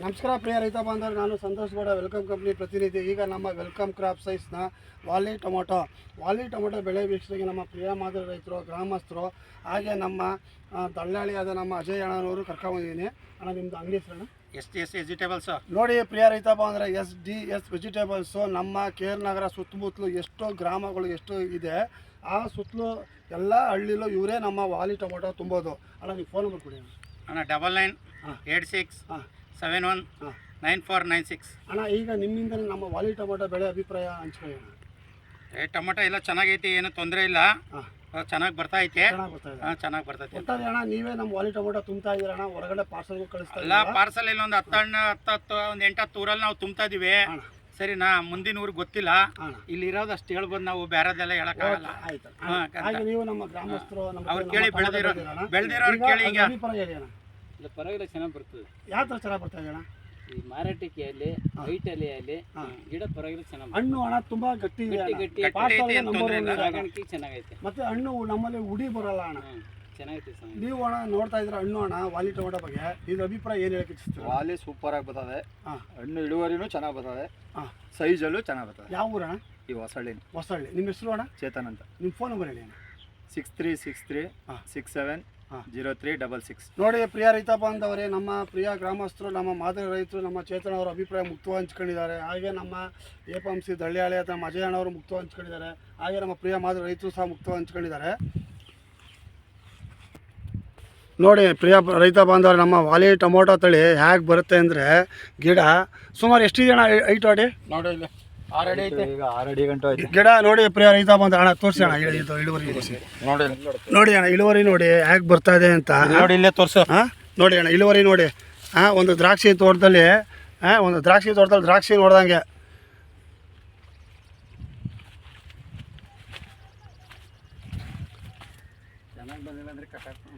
ನಮಸ್ಕಾರ ಪ್ರಿಯ ರೈತ ಬಾಂಧವರು, ನಾನು ಸಂತೋಷ್ ಗೌಡ, ವೆಲ್ಕಮ್ ಕಂಪ್ನಿ ಪ್ರತಿನಿಧಿ. ಈಗ ನಮ್ಮ ವೆಲ್ಕಮ್ ಕ್ರಾಪ್ ಸೈನ್ಸ್ನ ವಾಲಿ ಟೊಮೊಟೊ ಬೆಳೆ ವೀಕ್ಷಣೆಗೆ ನಮ್ಮ ಪ್ರಿಯ ಮಾದರಿ ರೈತರು, ಗ್ರಾಮಸ್ಥರು, ಹಾಗೆ ನಮ್ಮ ದಳ್ಳಾಳಿಯಾದ ನಮ್ಮ ಅಜಯ್ ಅಣ್ಣನವರು ಕರ್ಕೊಂಬಂದಿದ್ದೀನಿ. ಅಣ್ಣ, ನಿಮ್ಮದು ಅಂಗಡಿ ಹೆಸರಣ್ಣ? S vegetables. ನೋಡಿ ಪ್ರಿಯ ರೈತ ಬಾಂಧವರೇ, ಎಸ್ ವೆಜಿಟೇಬಲ್ಸು ನಮ್ಮ KR ನಗರ ಸುತ್ತಮುತ್ತಲು ಎಷ್ಟೋ ಗ್ರಾಮಗಳು ಎಷ್ಟು ಇದೆ, ಆ ಸುತ್ತಲೂ ಎಲ್ಲ ಹಳ್ಳಿಲೂ ಇವರೇ ನಮ್ಮ ವಾಲಿ ಟೊಮೊಟೊ ತುಂಬೋದು. ಅಣ್ಣ, ನೀವು ಫೋನ್ ನಂಬರ್ ಕೊಡಿ ಅಣ್ಣ. 9986719496. ಅಣ್ಣ, ಈಗ ನಿಮ್ಮಿಂದ ನಮ್ಮ ವಾಲಿ ಟೊಮೊಟೊ ಬೆಳೆ ಅಭಿಪ್ರಾಯ ಹಂಚ್ಕೊಳ್ಳಿ ಅಣ್ಣ. ಟೊಮೊಟೊ ಎಲ್ಲ ಚೆನ್ನಾಗೈತಿ, ಏನು ತೊಂದರೆ ಇಲ್ಲ, ಚೆನ್ನಾಗಿ ಬರ್ತಾ ಐತೆ. ಚೆನ್ನಾಗಿ ಬರ್ತೈತೆ ಅಣ್ಣ. ನೀವೇ ನಮ್ಮ ವಾಲಿ ಟೊಮೊಟೊ ತುಂಬ್ತಾ ಇದ್ದೀರ ಅಣ್ಣ, ಹೊರಗಡೆ ಪಾರ್ಸಲ್ ಕಳಿಸ್ತಾ ಇಲ್ಲ. ಪಾರ್ಸಲ್ ಇಲ್ಲ, ಒಂದು 10 ಒಂದು 8 ಊರಲ್ಲಿ ನಾವು ತುಂಬ್ತಾ ಇದೀವಿ. ಸರಿನಾ? ಮುಂದಿನ ಊರಿಗೆ ಗೊತ್ತಿಲ್ಲ, ಇಲ್ಲಿ ಇರೋದು ಅಷ್ಟು ಹೇಳ್ಬೋದು ನಾವು, ಬೇರೆದೆಲ್ಲ ಹೇಳಕ್ಕಾಗಲ್ಲ. ನೀವು ನಮ್ಮ ಗ್ರಾಮಸ್ಥರು ಅವ್ರು ಕೇಳಿ ಬೆಳೆದಿರೋರು ಕೇಳಿ. ಈಗ ಪರವಾಗಿಲ್ಲ, ಚೆನ್ನಾಗಿ ಬರ್ತದೆ. ಯಾವ ಥರ ಚೆನ್ನಾಗಿ ಬರ್ತಾ ಇದೆ ಅಣ್ಣ? ಈ ಮಾರಾಟಕ್ಕೆ ಅಲ್ಲಿ ಹೈಟಲ್ಲಿ ಅಲ್ಲಿ ಗಿಡ ಪರವಾಗಿಲ್ಲ, ಚೆನ್ನಾಗಿ ಹಣ್ಣು ಅಣ್ಣ ತುಂಬಾ ಗಟ್ಟಿ ಇದೆ, ಸಾಗಾಣಿಕೆ ಚೆನ್ನಾಗೈತೆ. ಮತ್ತೆ ಹಣ್ಣು ನಮ್ಮಲ್ಲಿ ಉಡಿ ಬರಲ್ಲ ಅಣ್ಣ, ಚೆನ್ನಾಗೈತೆ. ನೀವು ಅಣ್ಣ ನೋಡ್ತಾ ಇದ್ರೆ ಹಣ್ಣು ಅಣ್ಣ, ವಾಲಿ ಟೊಮೊಟೊ ಬಗ್ಗೆ ಇದು ಅಭಿಪ್ರಾಯ ಏನು ಹೇಳಕ್ಕೆ ಇಚ್ಛಿಸ್ತೀರಾ? ವಾಲಿ ಸೂಪರ್ ಆಗಿ ಬರ್ತದೆ, ಹಣ್ಣು ಇಳುವರಿನೂ ಚೆನ್ನಾಗಿ ಬರ್ತದೆ, ಸೈಜಲ್ಲೂ ಚೆನ್ನಾಗಿ ಬರ್ತದೆ. ಯಾವ ಊರಣ್ಣ? ಈ ಹೊಸಳ್ಳಿ. ನಿಮ್ಮ ಹೆಸರು ಅಣ್ಣ? ಚೇತನ್ ಅಂತ. ನಿಮ್ಮ ಫೋನ್ ನಂಬರ್ ಹೇಳಿ ಅಣ್ಣ. 6363670366. ನೋಡಿ ಪ್ರಿಯ ರೈತ ಬಾಂಧವರೇ, ನಮ್ಮ ಪ್ರಿಯ ಗ್ರಾಮಸ್ಥರು, ನಮ್ಮ ಮಾದರಿ ರೈತರು, ನಮ್ಮ ಚೇತನ್ ಅವರ ಅಭಿಪ್ರಾಯ ಮುಕ್ತವಾಗಿ ಹಂಚ್ಕೊಂಡಿದ್ದಾರೆ. ಹಾಗೆ ನಮ್ಮ APMC ದಳ್ಳಿಯಾಳಿ ಅಥವಾ ನಮ್ಮ ಅಜಯ್ ಅಣ್ಣವರು ಮುಕ್ತವಾಗಿ ಹಂಚ್ಕೊಂಡಿದ್ದಾರೆ. ಹಾಗೆ ನಮ್ಮ ಪ್ರಿಯ ಮಾದರಿ ರೈತರು ಸಹ ಮುಕ್ತವಾಗಿ ಹಂಚ್ಕೊಂಡಿದ್ದಾರೆ. ನೋಡಿ ಪ್ರಿಯ ರೈತ ಬಾಂಧವರು, ನಮ್ಮ ವಾಲಿ ಟೊಮೊಟೊ ತಳಿ ಹೇಗೆ ಬರುತ್ತೆ ಅಂದರೆ, ಗಿಡ ಸುಮಾರು ಎಷ್ಟಿದೆ ಅಣ್ಣ ಹೈಟ್? ಅಡಿ ನೋಡಿ, ಇಲ್ಲಿ 6 ಅಡಿ ಐತೆ. ಈಗ 6 ಅಡಿ ಗಂಟು ಐತೆ ಗಿಡ. ನೋಡಿ ಪ್ರಿಯ ರೈತ ಬಾಂಧವ, ಅಣ್ಣ ತೋರಿಸಿ ಅಣ್ಣ, ಇಳುವರಿ ನೋಡಿ ಅಣ್ಣ, ಇಳುವರಿ ನೋಡಿ ಹೇಗೆ ಬರ್ತಾ ಇದೆ ಅಂತ ನೋಡಿ, ಇಲ್ಲೇ ತೋರಿಸು. ನೋಡಿ ಅಣ್ಣ, ಇಳುವರಿ ನೋಡಿ. ಒಂದು ದ್ರಾಕ್ಷಿ ತೋಟದಲ್ಲಿ ದ್ರಾಕ್ಷಿ ನೋಡ್ದಂಗೆ. ಚೆನ್ನಾಗಿ ಬಂದಿಲ್ಲ ಅಂದರೆ ಕಟ್ಟಾಗ್ತದೆ.